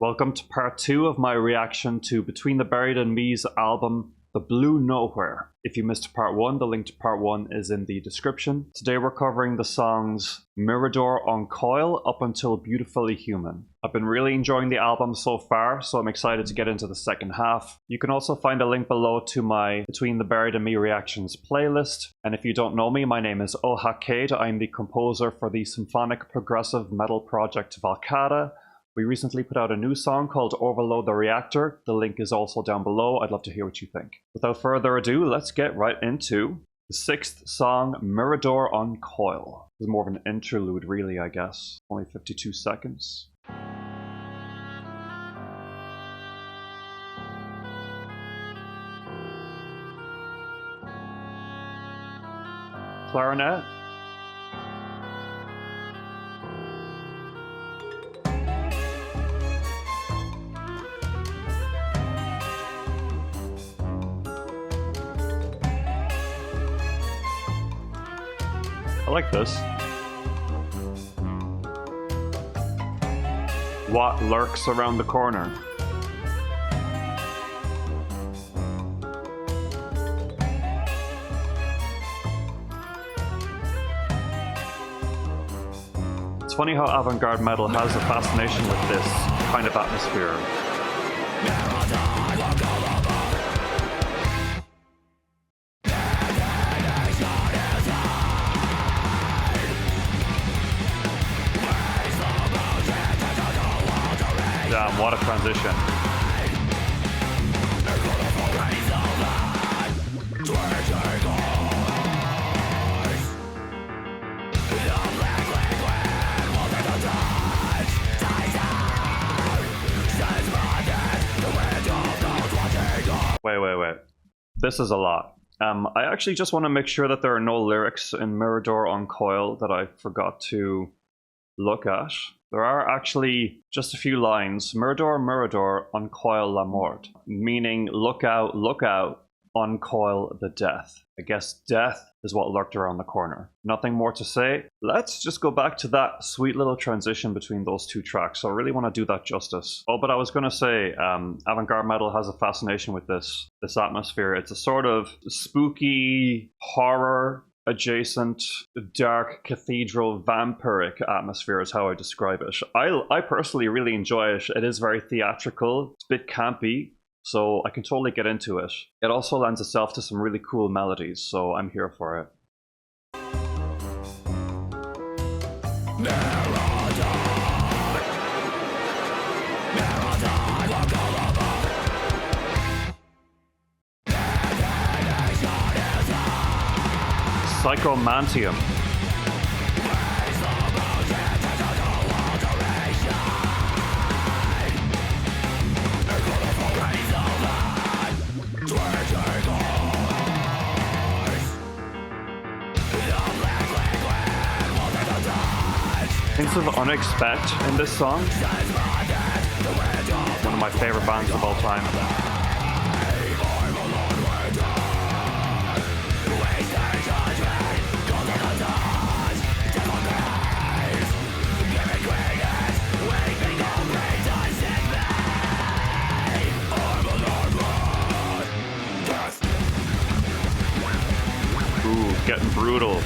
Welcome to part 2 of my reaction to Between the Buried and Me's album, The Blue Nowhere. If you missed part 1, the link to part 1 is in the description. Today we're covering the songs Mirador Uncoil up until Beautifully Human. I've been really enjoying the album so far, so I'm excited to get into the second half. You can also find a link below to my Between the Buried and Me reactions playlist. And if you don't know me, my name is Ohakade. I'm the composer for the symphonic progressive metal project Valkada. We recently put out a new song called Overload the Reactor. The link is also down below. I'd love to hear what you think. Without further ado, let's get right into the 6th song, Mirador Uncoil. It's more of an interlude, really, I guess. Only 52 seconds. Clarinet. I like this. What lurks around the corner? It's funny how avant-garde metal has a fascination with this kind of atmosphere. Damn, what a transition. Wait. This is a lot. I actually just want to make sure that there are no lyrics in Mirador Uncoil that I forgot to look at. There are actually just a few lines. Mirador, Mirador, uncoil la mort. Meaning, look out, uncoil the death. I guess death is what lurked around the corner. Nothing more to say. Let's just go back to that sweet little transition between those two tracks. I really want to do that justice. Oh, but I was going to say, avant-garde metal has a fascination with this atmosphere. It's a sort of spooky horror adjacent dark cathedral vampiric atmosphere is how I describe it. I personally really enjoy it. It is very theatrical, it's a bit campy, so I can totally get into it. It also lends itself to some really cool melodies, so I'm here for it. Psychomanteum. Hints of Unexpect in this song. One of my favorite bands of all time. Getting brutal.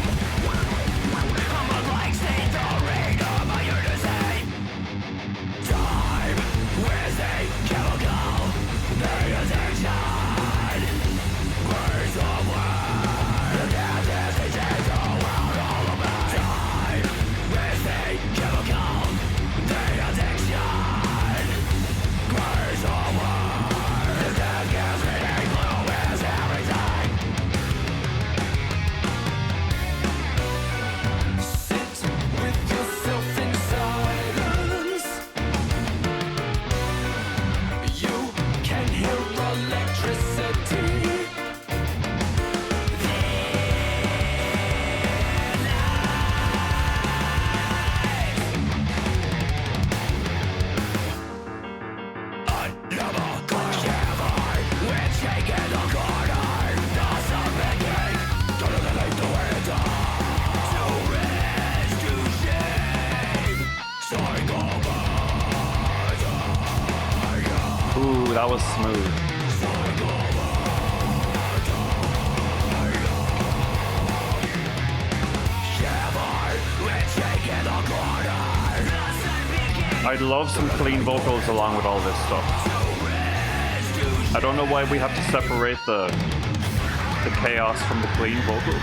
Ooh, that was smooth. I'd love some clean vocals along with all this stuff. I don't know why we have to separate the chaos from the clean vocals.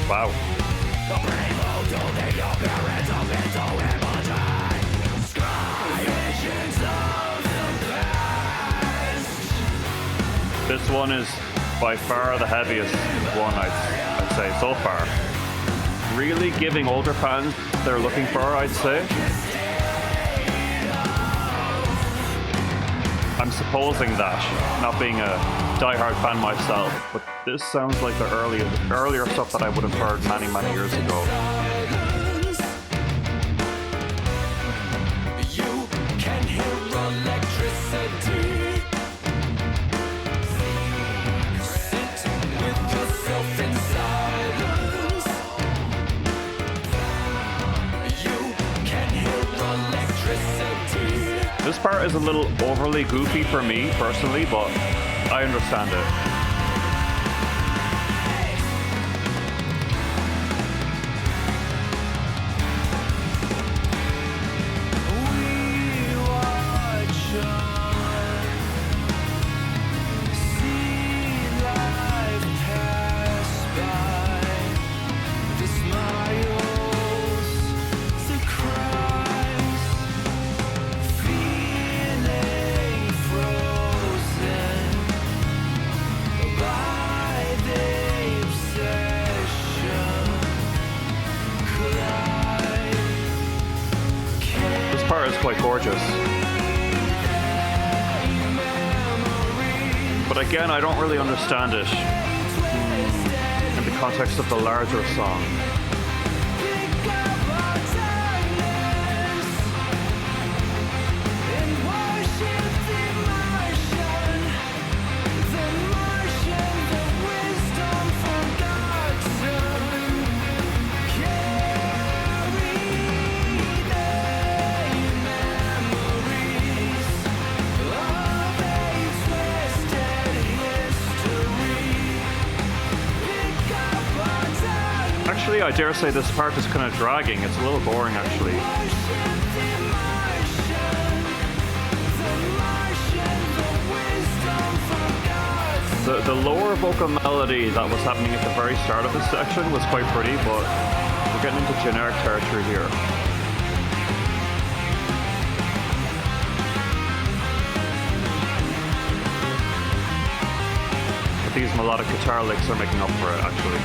Wow. This one is by far the heaviest one I'd say so far. Really giving older fans they're looking for, I'd say. I'm supposing that, not being a diehard fan myself, but this sounds like the earlier stuff that I would have heard many, many years ago. You can hear electricity. Sit with yourself in silence. You can hear electricity. This part is a little overly goofy for me personally, but I understand it. Is quite gorgeous, but again I don't really understand it in the context of the larger song. Actually, I dare say this part is kind of dragging. It's a little boring, actually. The lower vocal melody that was happening at the very start of this section was quite pretty, but we're getting into generic territory here. But these melodic guitar licks are making up for it, actually.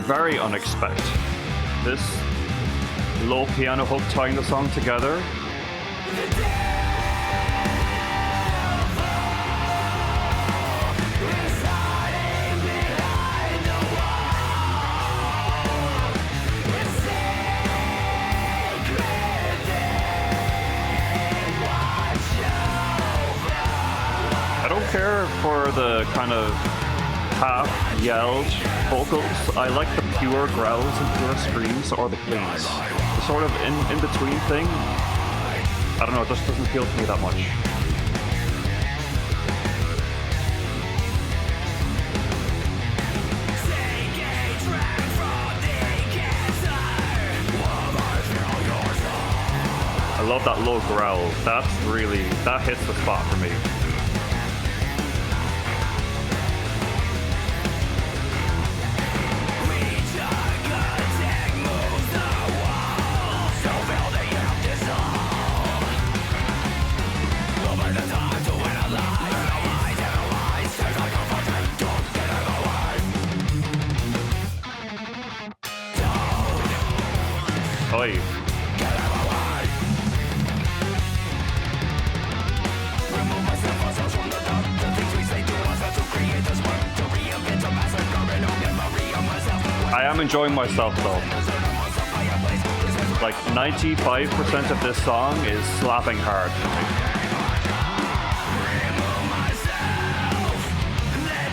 Very unexpected. This low piano hook tying the song together. I don't care for the kind of half-yelled vocals. I like the pure growls and pure screams or the cleans. The sort of in-between thing, I don't know, it just doesn't appeal to me that much. I love that low growl. That hits the spot for me. Oi. I am enjoying myself though. Like 95% of this song is slapping hard.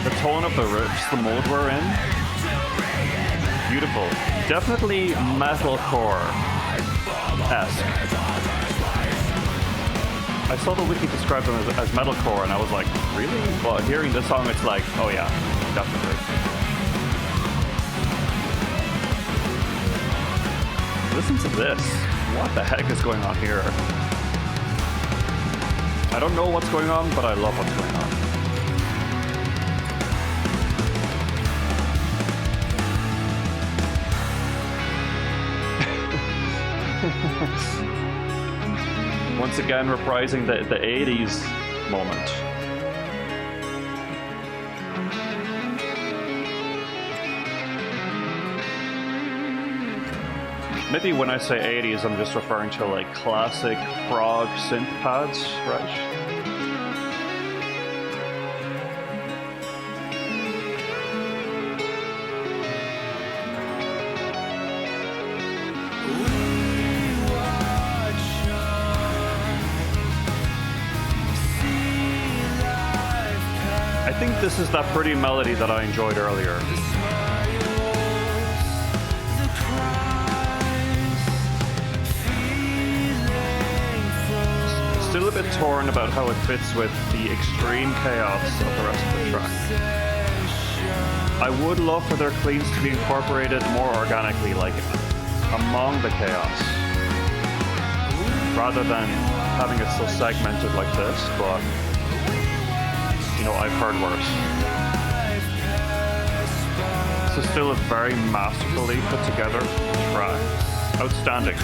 The tone of the riffs, the mode we're in, beautiful. Definitely metalcore-esque. I saw the wiki describe them as metalcore and I was like, really? But hearing this song, it's like, oh yeah, definitely. Listen to this. What the heck is going on here? I don't know what's going on, but I love what's going on. Once again, reprising the 80s moment. Maybe when I say 80s, I'm just referring to like classic prog synth pads, right? I think this is that pretty melody that I enjoyed earlier. Still a bit torn about how it fits with the extreme chaos of the rest of the track. I would love for their cleans to be incorporated more organically, like among the chaos, rather than having it so segmented like this, but you know, I've heard worse. So still a very masterfully put together track. Outstanding.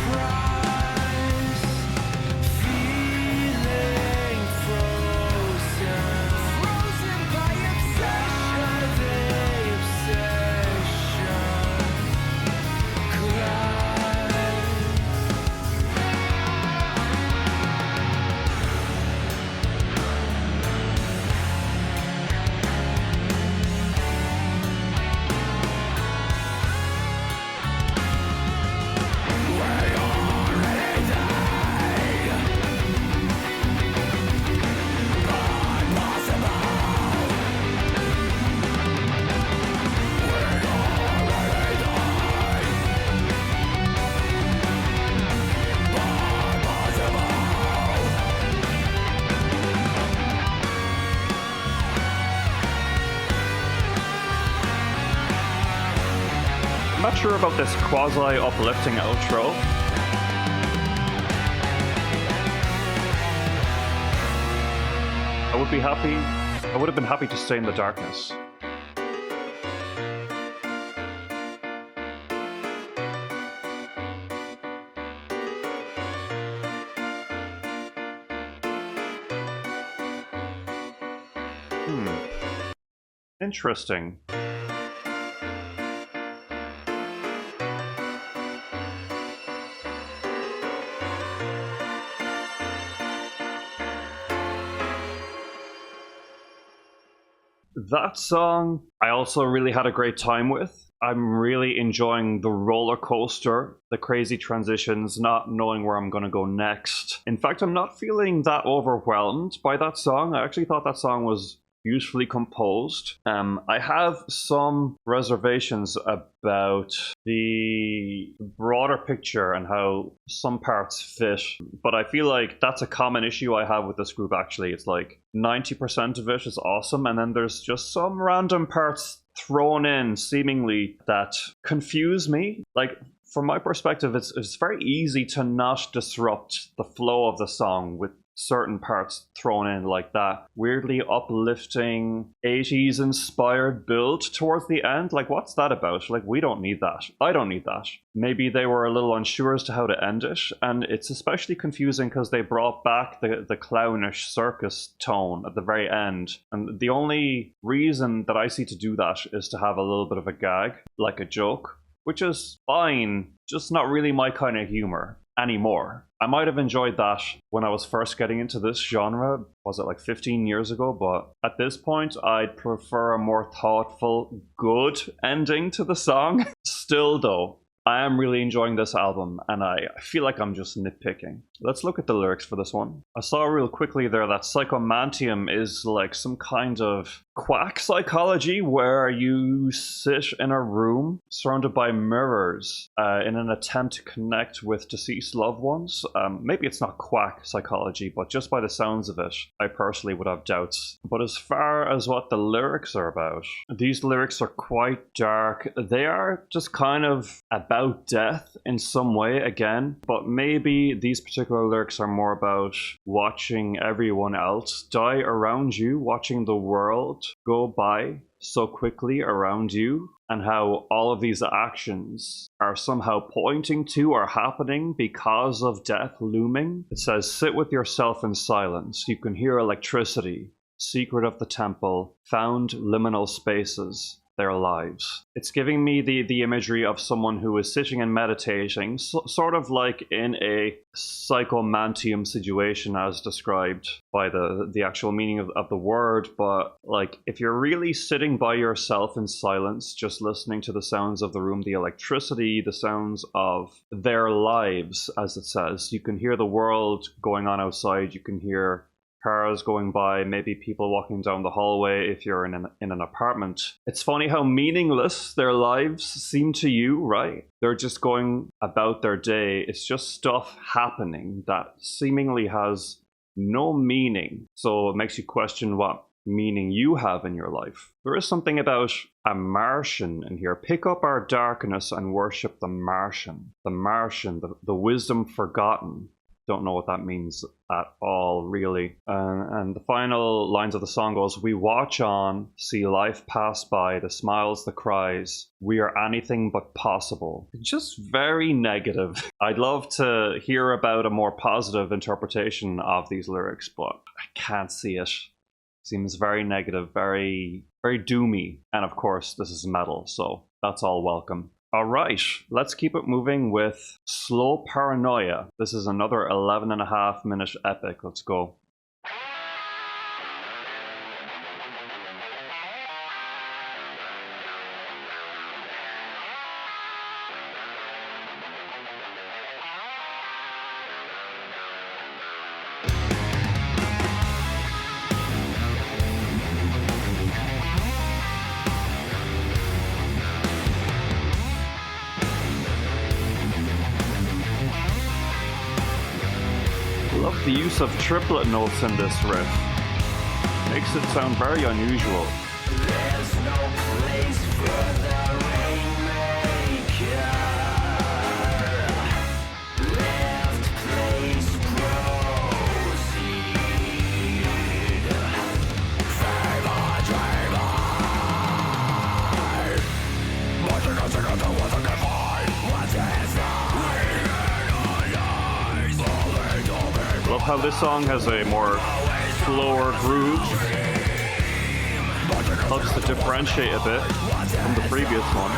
I'm not sure about this quasi-uplifting outro. I would have been happy to stay in the darkness. Interesting. That song I also really had a great time with. I'm really enjoying the roller coaster, the crazy transitions, not knowing where I'm going to go next. In fact, I'm not feeling that overwhelmed by that song. I actually thought that song was beautifully composed. I have some reservations about the broader picture and how some parts fit, but I feel like that's a common issue I have with this group actually. It's like 90% of it is awesome, and then there's just some random parts thrown in seemingly that confuse me. Like, from my perspective, it's very easy to not disrupt the flow of the song with certain parts thrown in like that weirdly uplifting 80s inspired build towards the end. Like, what's that about? Like, we don't need that. I don't need that. Maybe they were a little unsure as to how to end it, and it's especially confusing because they brought back the clownish circus tone at the very end, and the only reason that I see to do that is to have a little bit of a gag, like a joke, which is fine, just not really my kind of humor anymore. I might have enjoyed that when I was first getting into this genre, was it like 15 years ago, but at this point I'd prefer a more thoughtful, good ending to the song. Still though, I am really enjoying this album, and I feel like I'm just nitpicking. Let's look at the lyrics for this one. I saw real quickly there that Psychomanteum is like some kind of quack psychology where you sit in a room surrounded by mirrors in an attempt to connect with deceased loved ones. Maybe it's not quack psychology, but just by the sounds of it, I personally would have doubts. But as far as what the lyrics are about, these lyrics are quite dark. They are just kind of about death in some way again, but maybe these particular lyrics are more about watching everyone else die around you, watching the world go by so quickly around you, and how all of these actions are somehow pointing to or happening because of death looming. It says, sit with yourself in silence. You can hear electricity, secret of the temple, found liminal spaces, their lives. It's giving me the imagery of someone who is sitting and meditating, sort of like in a psychomanteum situation as described by the actual meaning of the word, but like if you're really sitting by yourself in silence, just listening to the sounds of the room, the electricity, the sounds of their lives, as it says, you can hear the world going on outside, you can hear cars going by, maybe people walking down the hallway if you're in an apartment. It's funny how meaningless their lives seem to you, right? They're just going about their day. It's just stuff happening that seemingly has no meaning. So it makes you question what meaning you have in your life. There is something about a Martian in here. Pick up our darkness and worship the Martian. The Martian, the wisdom forgotten. Don't know what that means at all, really. And the final lines of the song goes, we watch on, see life pass by, the smiles, the cries, we are anything but possible. Just very negative. I'd love to hear about a more positive interpretation of these lyrics, but I can't see it. Seems very negative, very, very doomy. And of course, this is metal, so that's all welcome. Alright, let's keep it moving with Slow Paranoia. This is another 11.5-minute epic. Let's go. Love the use of triplet notes in this riff. Makes it sound very unusual. There's no place for the rainmaker. Left place proceed. Favor driver. Love how this song has a more slower groove. Helps to differentiate a bit from the previous one.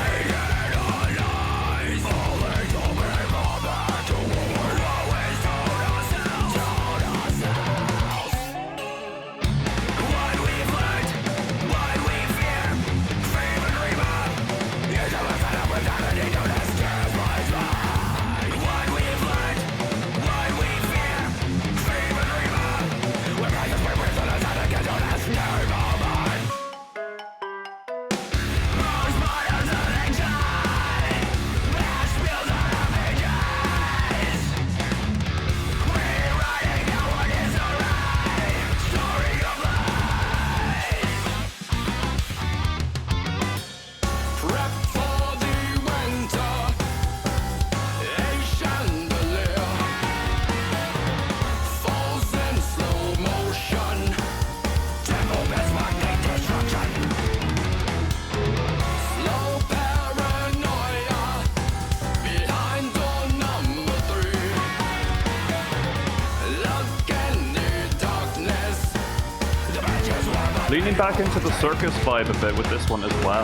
Leaning back into the circus vibe a bit with this one as well.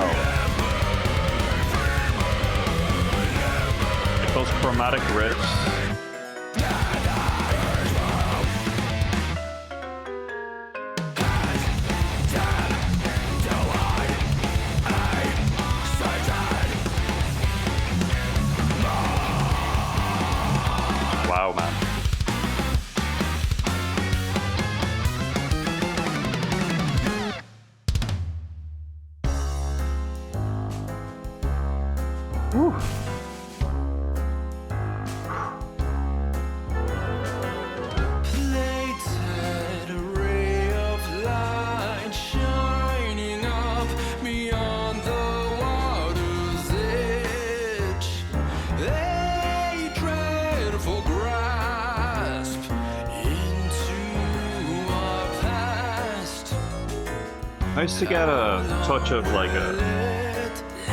Like those chromatic riffs. Wow, man. Whew. Plated ray of light shining up beyond the water's edge. A dreadful grasp into our past. Nice to get a touch of like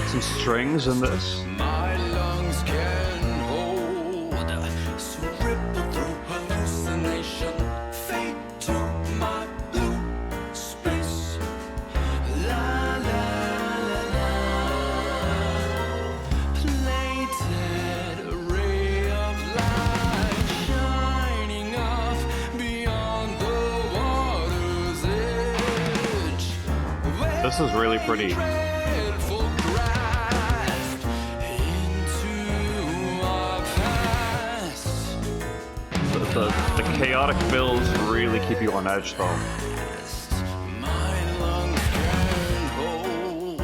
some strings in this. My lungs can hold. So ripple through hallucination. Fade to my blue space. La la la la. Plated ray of light shining up beyond the water's edge. This is really pretty. Dreadful grasp into our past. The chaotic fills really keep you on edge though. My lungs can hold.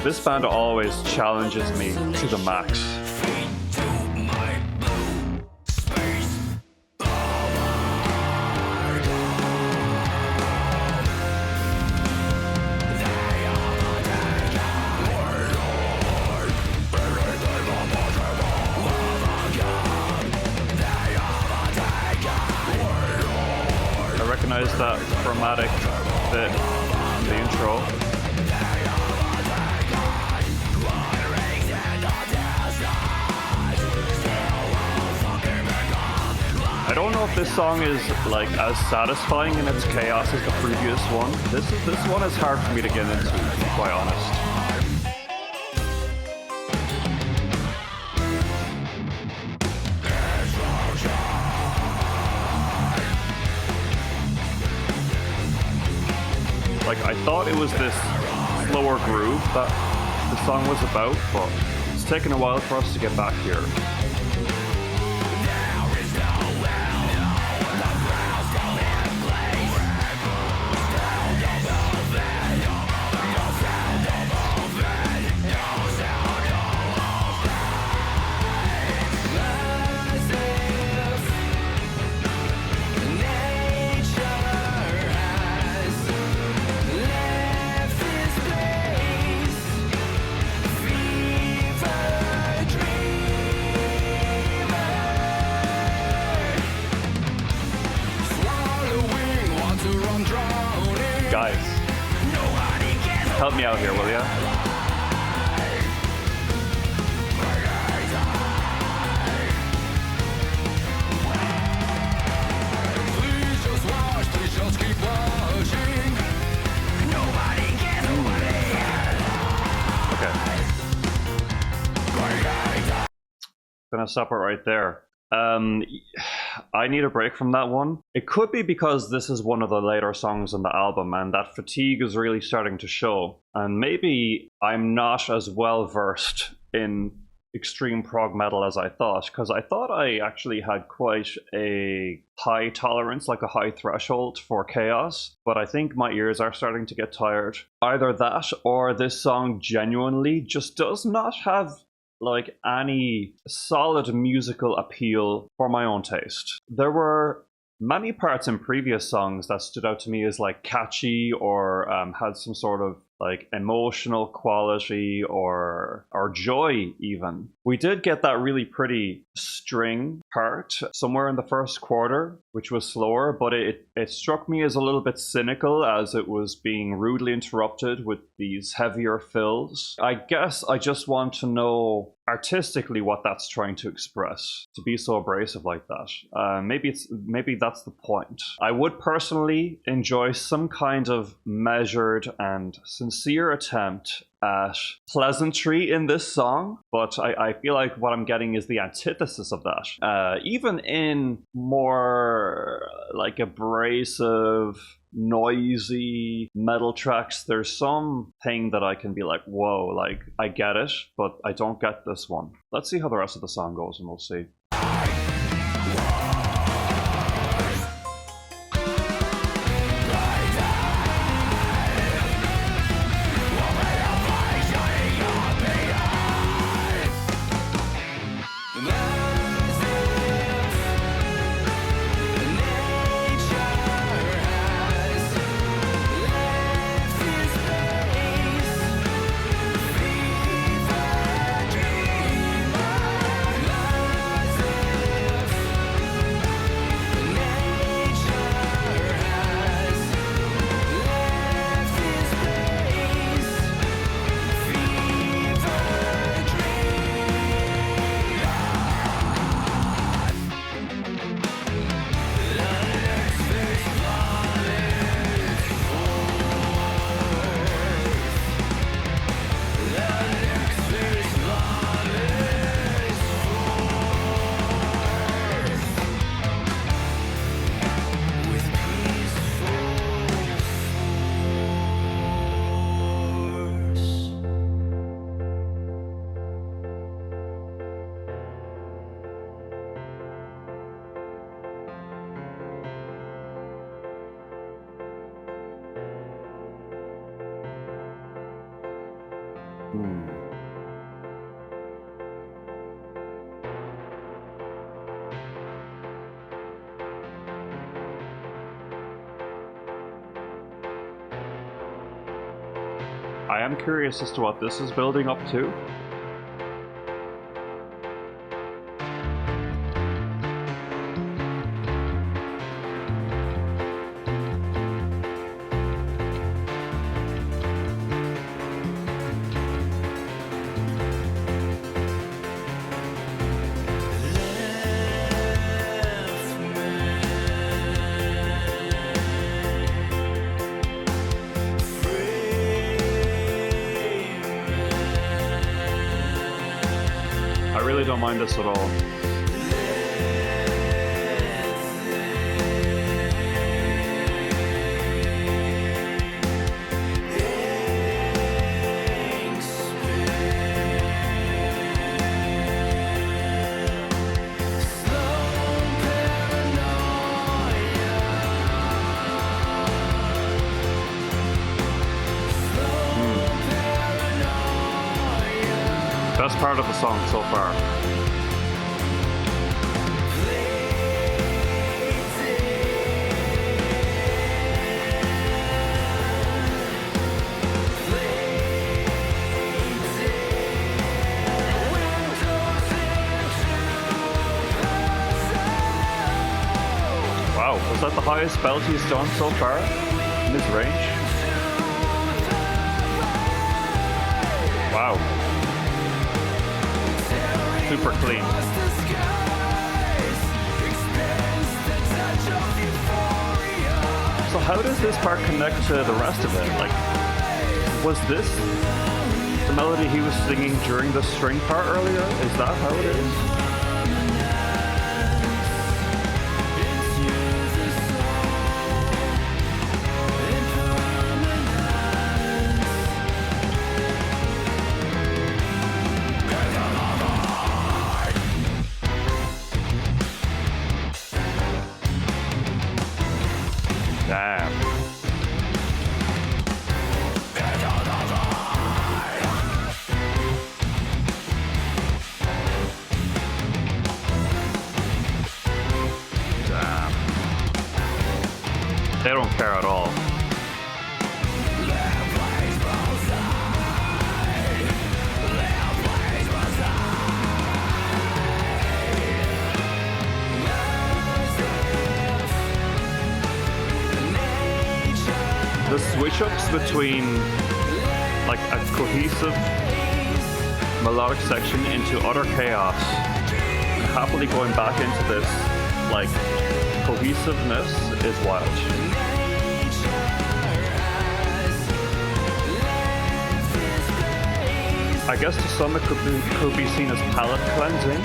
This band always challenges me to the max. Fade to my blue space. I recognize that chromatic bit in the intro. I don't know if this song is like as satisfying in its chaos as the previous one. This one is hard for me to get into, to be quite honest. Like, I thought it was this slower groove that the song was about, but it's taken a while for us to get back here. Guys, help me out here, will ya? Please just watch, please just keep watching. Nobody gets away. Okay. Gonna stop it right there. I need a break from that one. It could be because this is one of the later songs on the album and that fatigue is really starting to show. And maybe I'm not as well versed in extreme prog metal as I thought, because I thought I actually had quite a high tolerance, like a high threshold for chaos, but I think my ears are starting to get tired. Either that or this song genuinely just does not have like any solid musical appeal for my own taste. There were many parts in previous songs that stood out to me as like catchy or had some sort of like emotional quality or joy even. We did get that really pretty string part somewhere in the first quarter, which was slower, but it struck me as a little bit cynical as it was being rudely interrupted with these heavier fills. I guess I just want to know artistically what that's trying to express, to be so abrasive like that. Maybe that's the point. I would personally enjoy some kind of measured and sincere attempt at pleasantry in this song, but I feel like what I'm getting is the antithesis of that. Even in more like abrasive, noisy metal tracks, there's some thing that I can be like, whoa, like I get it, but I don't get this one. Let's see how the rest of the song goes and we'll see. I am curious as to what this is building up to. I really don't mind this at all. Best part of the song so far. Wow, was that the highest belt he's done so far in his range? Wow. Super clean. So how does this part connect to the rest of it? Like, was this the melody he was singing during the string part earlier? Is that how it is? Damn. switch-ups between like a cohesive melodic section into utter chaos, and happily going back into this like cohesiveness is wild. I guess to some it could be seen as palate cleansing.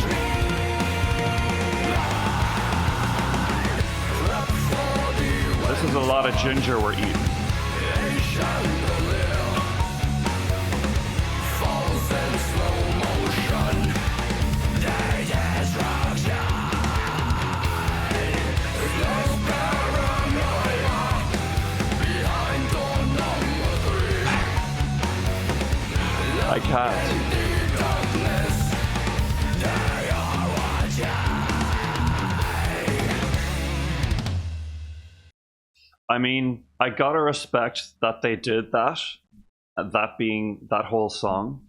This is a lot of ginger we're eating. I can't. I mean, I gotta respect that they did that, that being that whole song.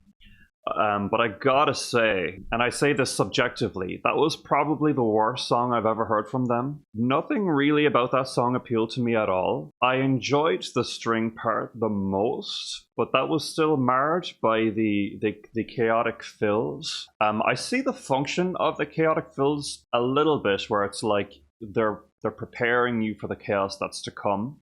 But I gotta say, and I say this subjectively, that was probably the worst song I've ever heard from them. Nothing really about that song appealed to me at all. I enjoyed the string part the most, but that was still marred by the chaotic fills. I see the function of the chaotic fills a little bit, where it's like they're preparing you for the chaos that's to come,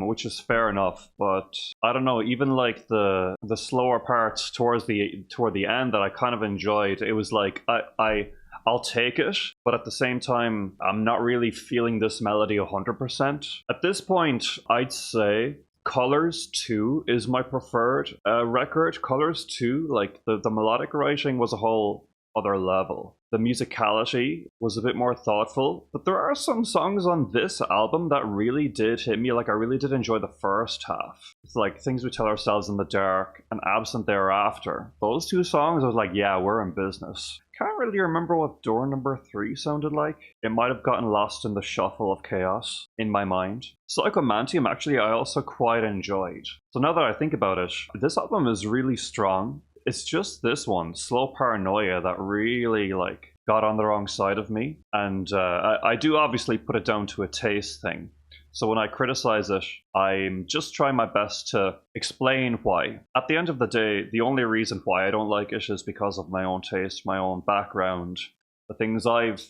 which is fair enough. But I don't know, even like the slower parts toward the end that I kind of enjoyed, it was like I'll take it, but at the same time I'm not really feeling this melody 100%. At this point, I'd say Colors 2 is my preferred record. Colors 2, like the melodic writing was a whole other level. The musicality was a bit more thoughtful, but there are some songs on this album that really did hit me. Like, I really did enjoy the first half. It's like Things We Tell Ourselves in the Dark and Absent Thereafter. Those two songs, I was like, yeah, we're in business. Can't really remember what door number 3 sounded like. It might have gotten lost in the shuffle of chaos in my mind. Psychomanteum, actually, I also quite enjoyed. So now that I think about it, this album is really strong. It's just this one, Slow Paranoia, that really like got on the wrong side of me. And I do obviously put it down to a taste thing. So when I criticize it, I'm just trying my best to explain why. At the end of the day, the only reason why I don't like it is because of my own taste, my own background, the things I've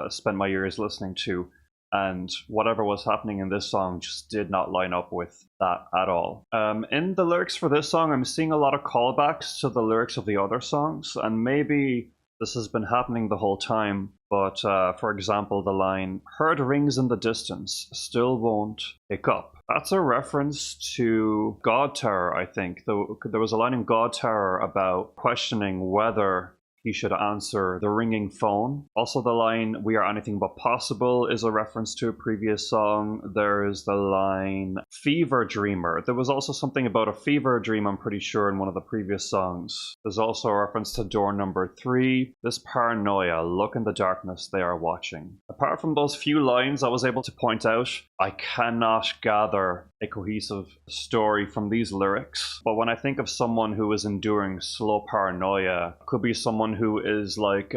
spent my years listening to. And whatever was happening in this song just did not line up with that at all. In the lyrics for this song, I'm seeing a lot of callbacks to the lyrics of the other songs, and maybe this has been happening the whole time, but for example, the line, "Heard rings in the distance, still won't pick up." That's a reference to God Tower, I think. There was a line in God Tower about questioning whether he should answer the ringing phone. Also, the line, "We are anything but possible," is a reference to a previous song. There's the line, "Fever Dreamer." There was also something about a fever dream, I'm pretty sure, in one of the previous songs. There's also a reference to door number 3. This paranoia, look in the darkness, they are watching. Apart from those few lines I was able to point out, I cannot gather a cohesive story from these lyrics. But when I think of someone who is enduring slow paranoia, it could be someone who is like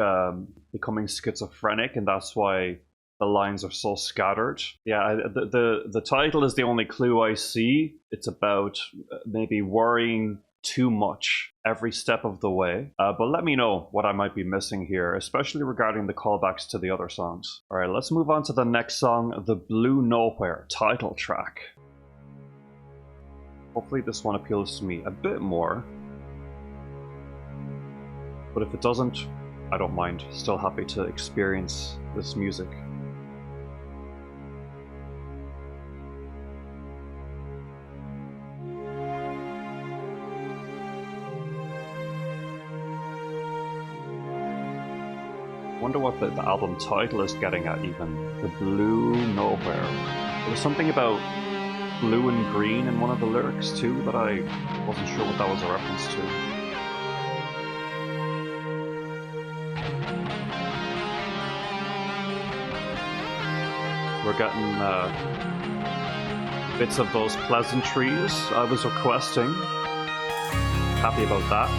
becoming schizophrenic, and that's why the lines are so scattered. Yeah, the title is the only clue I see. It's about maybe worrying too much every step of the way. But let me know what I might be missing here, especially regarding the callbacks to the other songs. All right, let's move on to the next song, the Blue Nowhere title track. Hopefully this one appeals to me a bit more. But if it doesn't, I don't mind. Still happy to experience this music. Wonder what the album title is getting at even. The Blue Nowhere. There was something about blue and green in one of the lyrics too that I wasn't sure what that was a reference to. We're getting bits of those pleasantries I was requesting. Happy about that.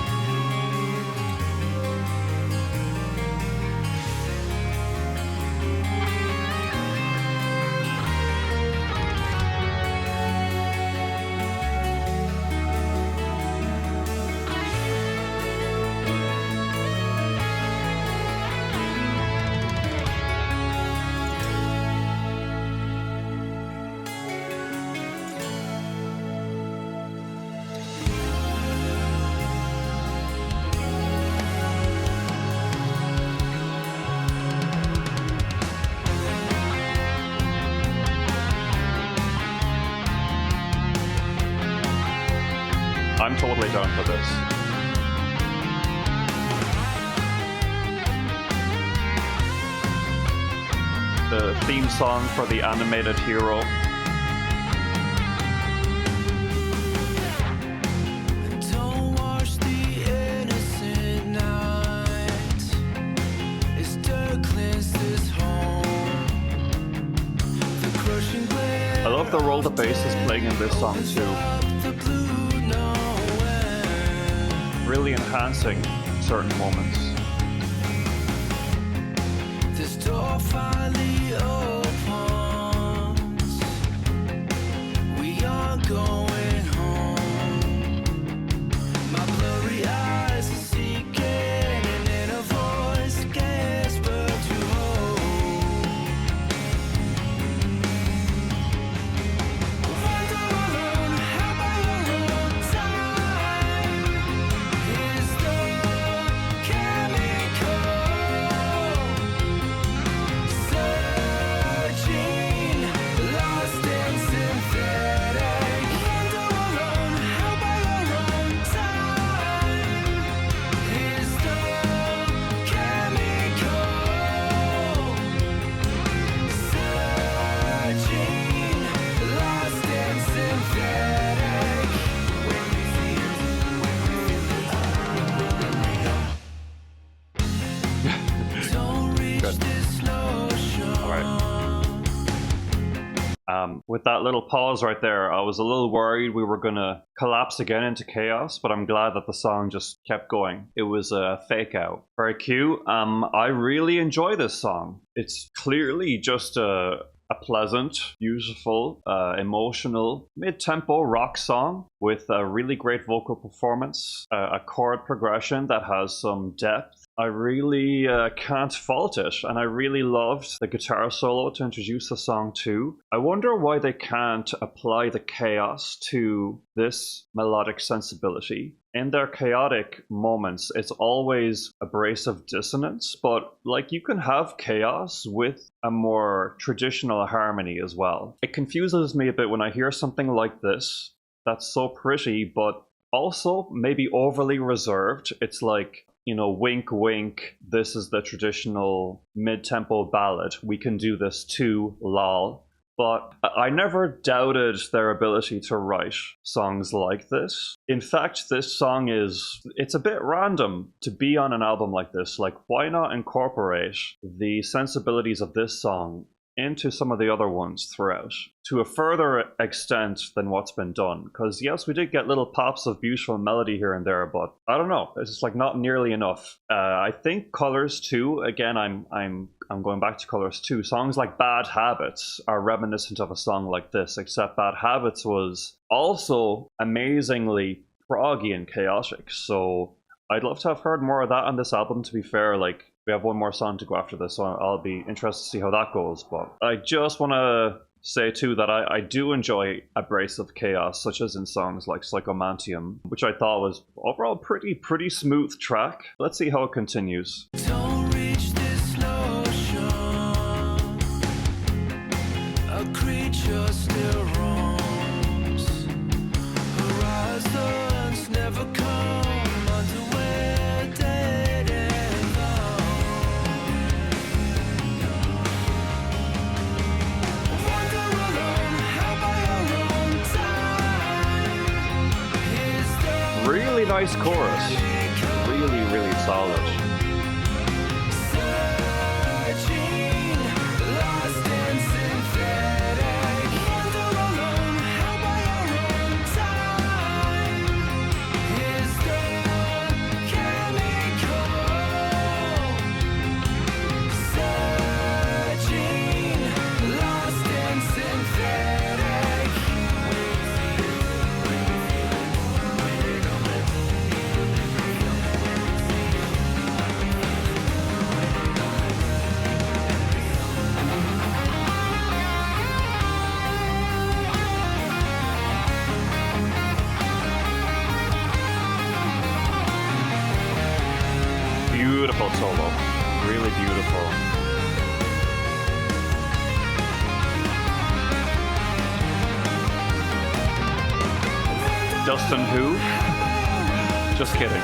I'm totally down for this. The theme song for the animated hero. Don't wash the innocent night. It's dirt cleanse this home. The crushing glare I love the role the bass is playing in this song too. of the blue nowhere. Really enhancing certain moments. This door finally opens. We are going home. My blurry eyes are seeking an inner voice, gasp but to hold. Wander alone, have my own time. Is the chemical searching, lost and synthetic. Wander alone, have my own time. Is the chemical searching, lost and synthetic. When we feel don't reach Good. this notion. With that little pause right there, I was a little worried we were gonna collapse again into chaos, but I'm glad that the song just kept going. It was a fake out. Very cute. I really enjoy this song. It's clearly just a pleasant, beautiful, emotional, mid-tempo rock song with a really great vocal performance, a chord progression that has some depth. I really can't fault it, and I really loved the guitar solo to introduce the song too. I wonder why they can't apply the chaos to this melodic sensibility. In their chaotic moments, it's always abrasive dissonance, but like you can have chaos with a more traditional harmony as well. It confuses me a bit when I hear something like this that's so pretty, but also maybe overly reserved. It's like, you know, wink, wink, this is the traditional mid-tempo ballad. We can do this too, lol. But I never doubted their ability to write songs like this. In fact, this song it's a bit random to be on an album like this. Like, why not incorporate the sensibilities of this song into some of the other ones throughout to a further extent than what's been done? Because yes, we did get little pops of beautiful melody here and there, but I don't know, it's just like not nearly enough. I think Colors 2, again, I'm going back to Colors 2. Songs like Bad Habits are reminiscent of a song like this, except Bad Habits was also amazingly proggy and chaotic. So I'd love to have heard more of that on this album, to be fair. Like, we have one more song to go after this, so I'll be interested to see how that goes. But I just want to say too that I do enjoy abrasive chaos, such as in songs like Psychomanteum, which I thought was overall pretty smooth track. Let's see how it continues. Don't reach this notion. A creature still roams. Horizons never come underwear dead and gone. Wander alone, have my own time. Is the Really nice chorus. Really solid. searching, lost and synthetic. Wander alone, have my own time. Is the chemical searching, lost and synthetic. Beautiful solo. Really beautiful. Wander Justin who? Just kidding.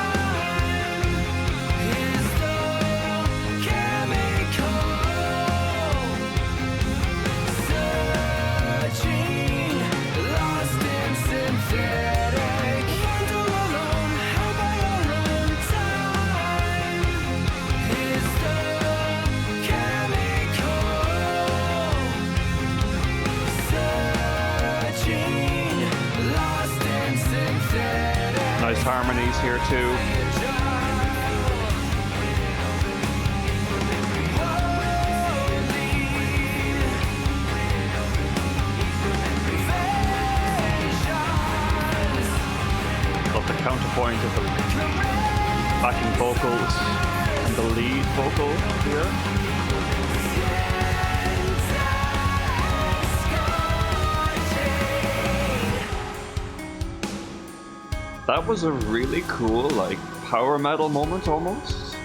Nice harmonies here too. Love the counterpoint of the backing vocals and the lead vocal here. That was a really cool, like, power metal moment almost.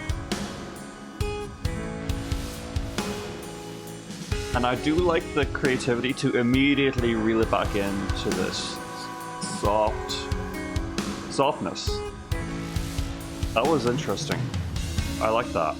And I do like the creativity to immediately reel it back into this softness. That was interesting. I like that.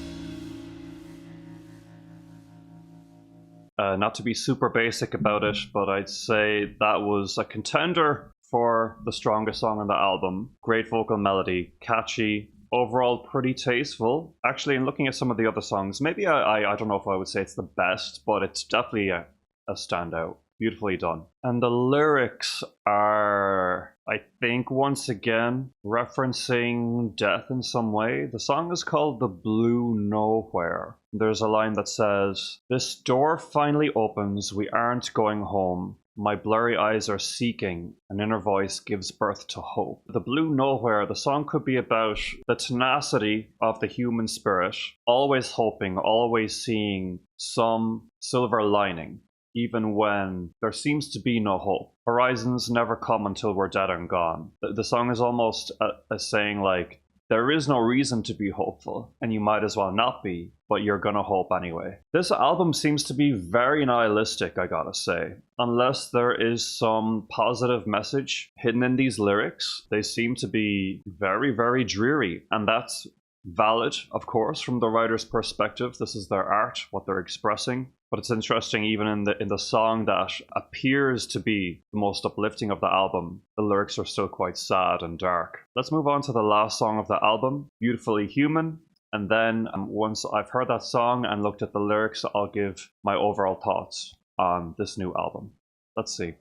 Not to be super basic about it, but I'd say that was a contender for the strongest song on the album. Great vocal melody, catchy, overall pretty tasteful. Actually, in looking at some of the other songs, maybe I don't know if I would say it's the best, but it's definitely a standout. Beautifully done. And the lyrics are, I think, once again, referencing death in some way. The song is called The Blue Nowhere. There's a line that says, "This door finally opens, we aren't going home. My blurry eyes are seeking, an inner voice gives birth to hope." The Blue Nowhere, the song could be about the tenacity of the human spirit, always hoping, always seeing some silver lining, even when there seems to be no hope. Horizons never come until we're dead and gone. The song is almost a saying like, there is no reason to be hopeful, and you might as well not be, but you're gonna hope anyway. This album seems to be very nihilistic, I gotta say. Unless there is some positive message hidden in these lyrics, they seem to be very, very dreary, and that's valid, of course, from the writer's perspective. This is their art, what they're expressing. But it's interesting, even in the song that appears to be the most uplifting of the album, the lyrics are still quite sad and dark. Let's move on to the last song of the album, Beautifully Human. And then once I've heard that song and looked at the lyrics, I'll give my overall thoughts on this new album. Let's see.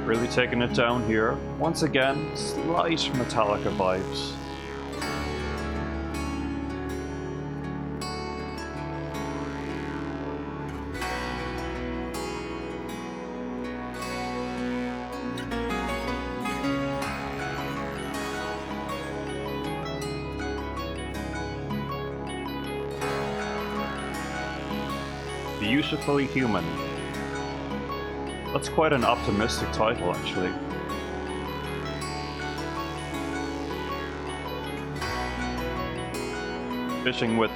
Really taking it down here. Once again, slight Metallica vibes. Beautifully Human. That's quite an optimistic title, actually. Fitting with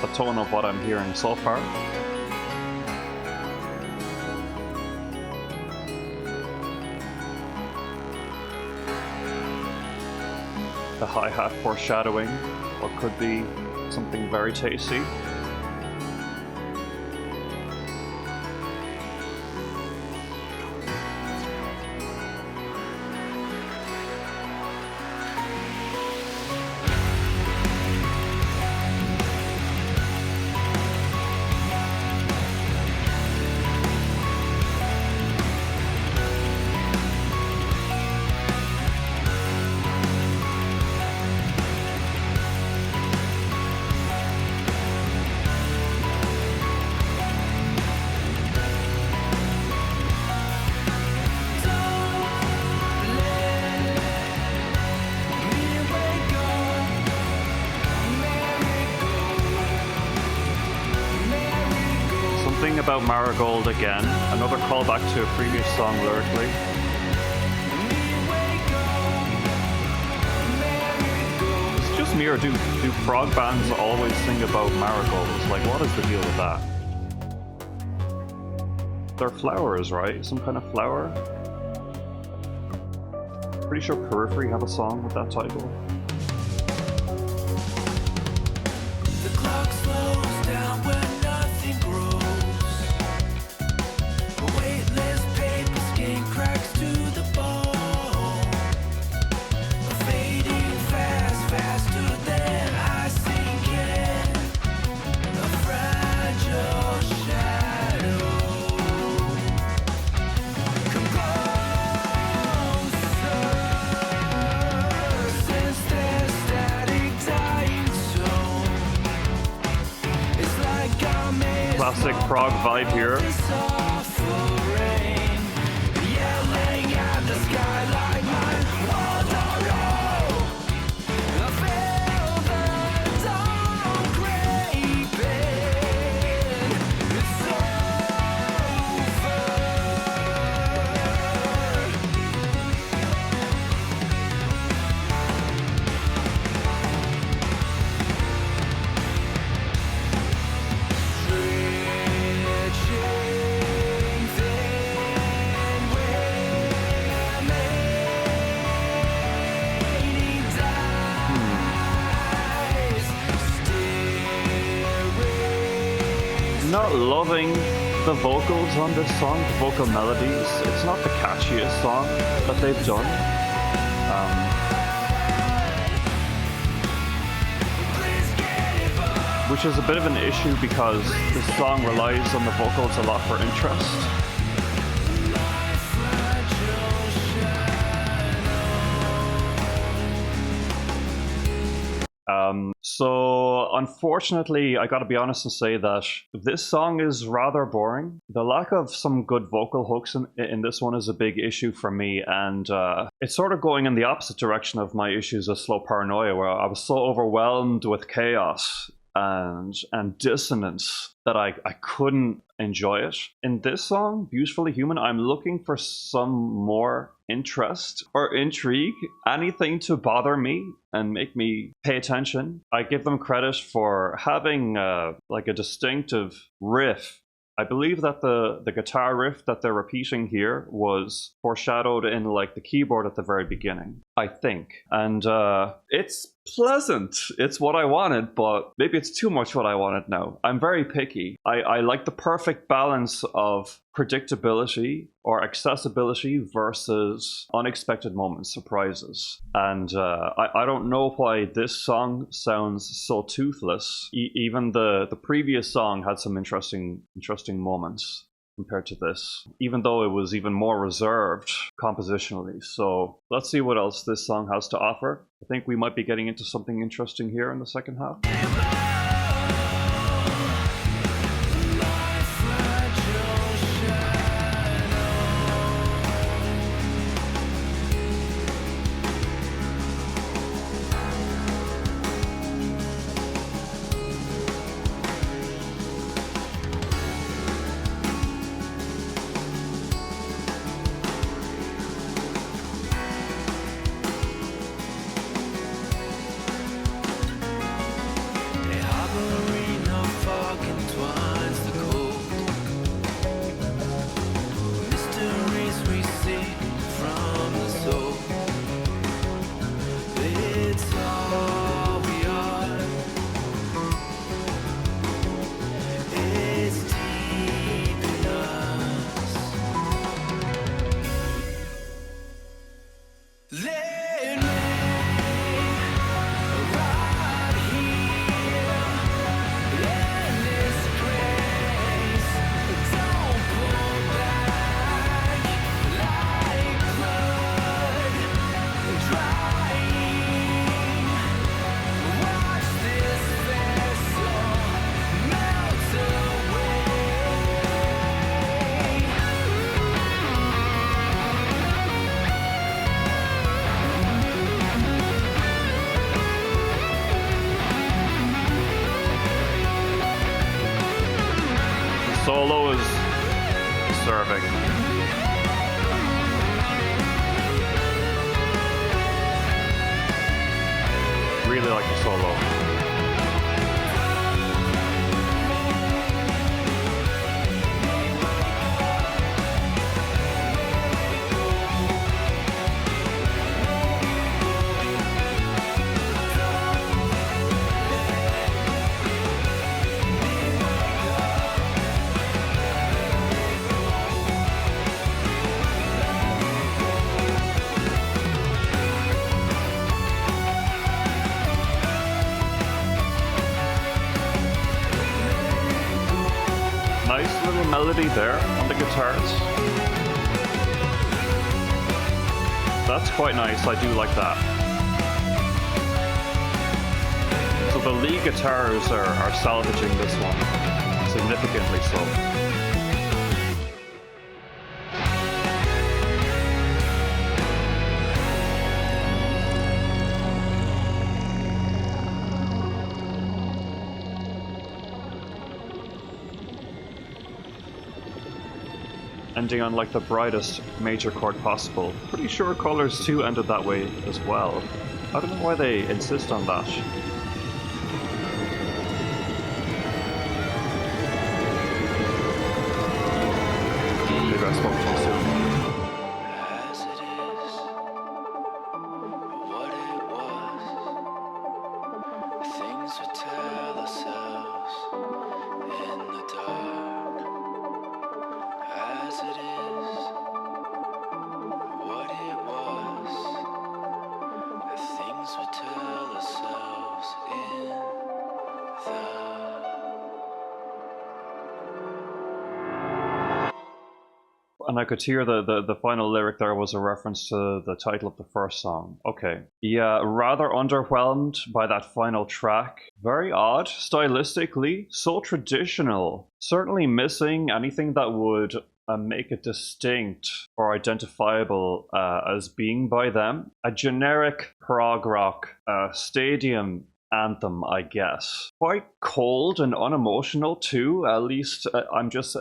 the tone of what I'm hearing so far. The hi-hat foreshadowing what could be something very tasty. about Marigold again. Another callback to a previous song lyrically. It's just me, or do frog bands always sing about marigolds? Like, what is the deal with that? They're flowers, right? Some kind of flower? Pretty sure Periphery have a song with that title. The clock slows down when nothing grows. A weightless paper skin cracks to the bone. Fading fast, faster than I sink in. A fragile shadow. Come closer. Since there's static dying tone. It's like I'm Classic prog vibe here. suffering, yelling at the sky like my walls are low. I feel the dawn creeping. It's over. Stretching thin remaining dies. Steering. Not loving the vocals on this song, the vocal melodies. It's not the catchiest song that they've done. Which is a bit of an issue because this song relies on the vocals a lot for interest. So unfortunately, I gotta be honest and say that this song is rather boring. The lack of some good vocal hooks in this one is a big issue for me, and it's sort of going in the opposite direction of my issues with Slow Paranoia, where I was so overwhelmed with chaos and dissonance that I couldn't enjoy it. In this song, Beautifully Human, I'm looking for some more interest or intrigue, anything to bother me and make me pay attention. I give them credit for having like a distinctive riff. I believe that the guitar riff that they're repeating here was foreshadowed in like the keyboard at the very beginning, I think. And it's pleasant. It's what I wanted, but maybe it's too much what I wanted now. I'm very picky. I like the perfect balance of predictability or accessibility versus unexpected moments, surprises. And I don't know why this song sounds so toothless. Even the previous song had some interesting moments compared to this, even though it was even more reserved compositionally. So let's see what else this song has to offer. I think we might be getting into something interesting here in the second half. perfect. Really like the solo. Nice little melody there on the guitars. That's quite nice, I do like that. So the lead guitars are salvaging this one, significantly so. Ending on like the brightest major chord possible. Pretty sure Colors 2 ended that way as well. I don't know why they insist on that. Maybe I spoke too soon. As it is, what it was, things we tell ourselves in the dark. As it is, what it was, things we tell ourselves in the And I could hear the final lyric there was a reference to the title of the first song. Okay. Yeah, rather underwhelmed by that final track. Very odd, stylistically, so traditional. Certainly missing anything that would make it distinct or identifiable as being by them. A generic prog rock stadium anthem, I guess. Quite cold and unemotional too, at least I'm just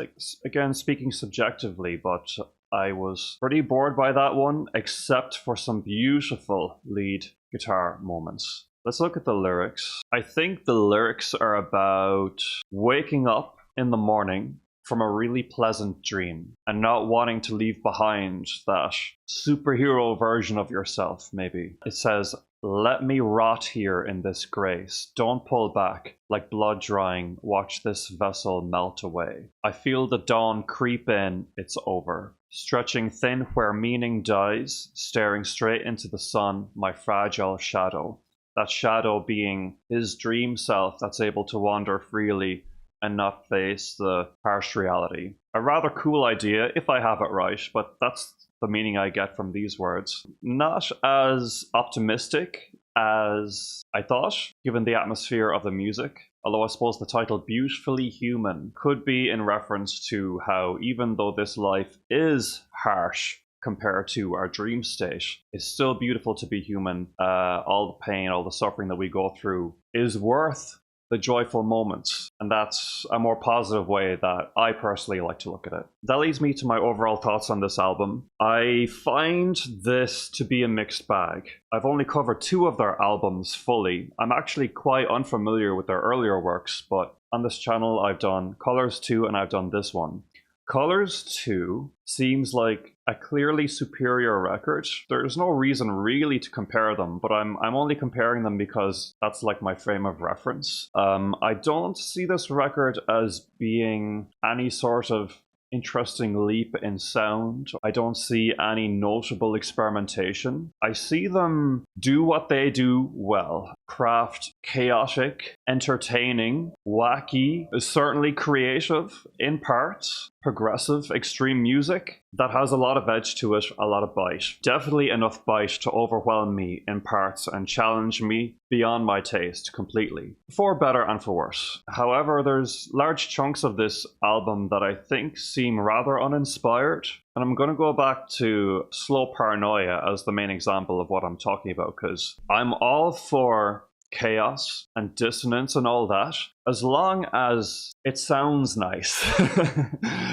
again speaking subjectively, but I was pretty bored by that one, except for some beautiful lead guitar moments. Let's look at the lyrics. I think the lyrics are about waking up in the morning from a really pleasant dream and not wanting to leave behind that superhero version of yourself, maybe. It says, "Let me rot here in this grace. Don't pull back. Like blood drying, watch this vessel melt away. I feel the dawn creep in, it's over. Stretching thin where meaning dies, staring straight into the sun, my fragile shadow." That shadow being his dream self that's able to wander freely and not face the harsh reality. A rather cool idea, if I have it right, but that's the meaning I get from these words. Not as optimistic as I thought, given the atmosphere of the music, although I suppose the title Beautifully Human could be in reference to how even though this life is harsh compared to our dream state, it's still beautiful to be human. All the pain, all the suffering that we go through is worth the joyful moments, and that's a more positive way that I personally like to look at it. That leads me to my overall thoughts on this album. I find this to be a mixed bag. I've only covered 2 of their albums fully. I'm actually quite unfamiliar with their earlier works, but on this channel I've done Colors 2 and I've done this one. Colors 2 seems like a clearly superior record. There's no reason really to compare them, but I'm only comparing them because that's like my frame of reference. I don't see this record as being any sort of interesting leap in sound. I don't see any notable experimentation. I see them do what they do well. Craft chaotic, entertaining, wacky, certainly creative in parts, progressive, extreme music that has a lot of edge to it, a lot of bite. Definitely enough bite to overwhelm me in parts and challenge me beyond my taste completely, for better and for worse. However, there's large chunks of this album that I think seem rather uninspired, and I'm going to go back to Slow Paranoia as the main example of what I'm talking about, because I'm all for chaos and dissonance and all that, as long as it sounds nice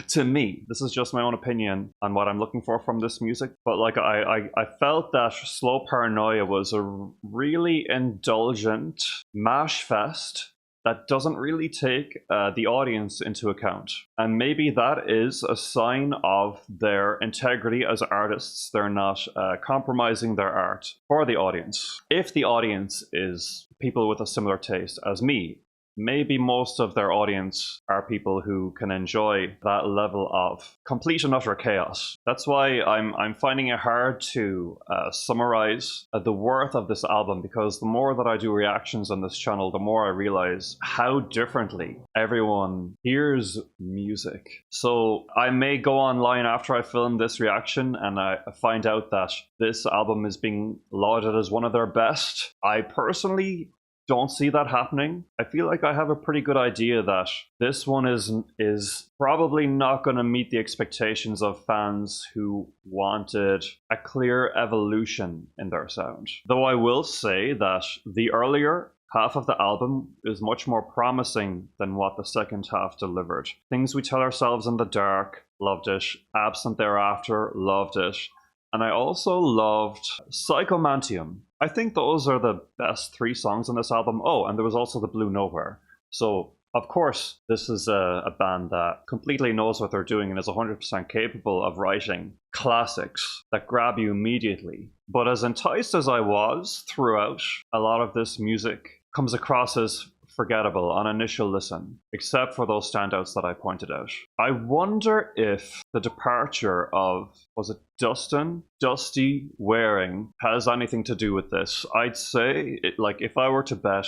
to me. This is just my own opinion on what I'm looking for from this music. But like I felt that Slow Paranoia was a really indulgent mash fest that doesn't really take the audience into account. And maybe that is a sign of their integrity as artists. They're not compromising their art for the audience. If the audience is people with a similar taste as me, maybe most of their audience are people who can enjoy that level of complete and utter chaos. That's why I'm finding it hard to summarize the worth of this album, because the more that I do reactions on this channel, the more I realize how differently everyone hears music. So I may go online after I film this reaction and I find out that this album is being lauded as one of their best. I personally don't see that happening. I feel like I have a pretty good idea that this one is probably not going to meet the expectations of fans who wanted a clear evolution in their sound. Though I will say that the earlier half of the album is much more promising than what the second half delivered. Things We Tell Ourselves in the Dark, loved it. Absent Thereafter, loved it. And I also loved Psychomanteum. I think those are the best 3 songs on this album. Oh, and there was also The Blue Nowhere. So, of course, this is a band that completely knows what they're doing and is 100% capable of writing classics that grab you immediately. But as enticed as I was throughout, a lot of this music comes across as forgettable on initial listen, except for those standouts that I pointed out. I wonder if the departure of, was it Dusty Waring, has anything to do with this. I'd say, if I were to bet,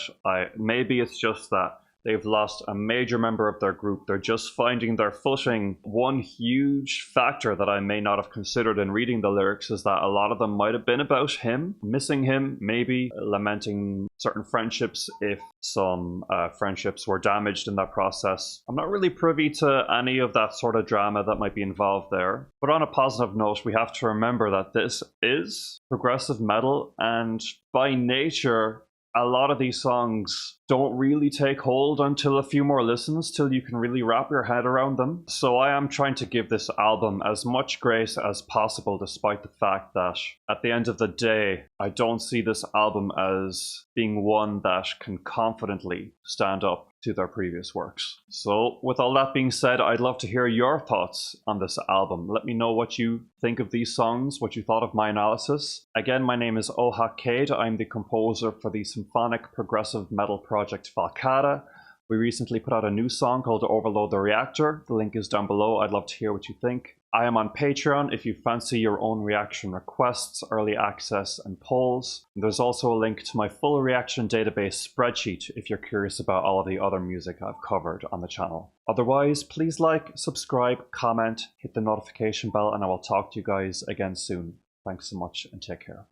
maybe it's just that they've lost a major member of their group. They're just finding their footing. One huge factor that I may not have considered in reading the lyrics is that a lot of them might have been about him, missing him, maybe lamenting certain friendships if some friendships were damaged in that process. I'm not really privy to any of that sort of drama that might be involved there. But on a positive note, we have to remember that this is progressive metal, and by nature, a lot of these songs don't really take hold until a few more listens, till you can really wrap your head around them. So I am trying to give this album as much grace as possible, despite the fact that at the end of the day, I don't see this album as being one that can confidently stand up to their previous works. So with all that being said, I'd love to hear your thoughts on this album. Let me know what you think of these songs, what you thought of my analysis. Again, my name is Ohak Cade. I'm the composer for the symphonic progressive metal project Falcata. We recently put out a new song called Overload the Reactor. The link is down below. I'd love to hear what you think. I am on Patreon if you fancy your own reaction requests, early access, and polls. And there's also a link to my full reaction database spreadsheet if you're curious about all of the other music I've covered on the channel. Otherwise, please like, subscribe, comment, hit the notification bell, and I will talk to you guys again soon. Thanks so much and take care.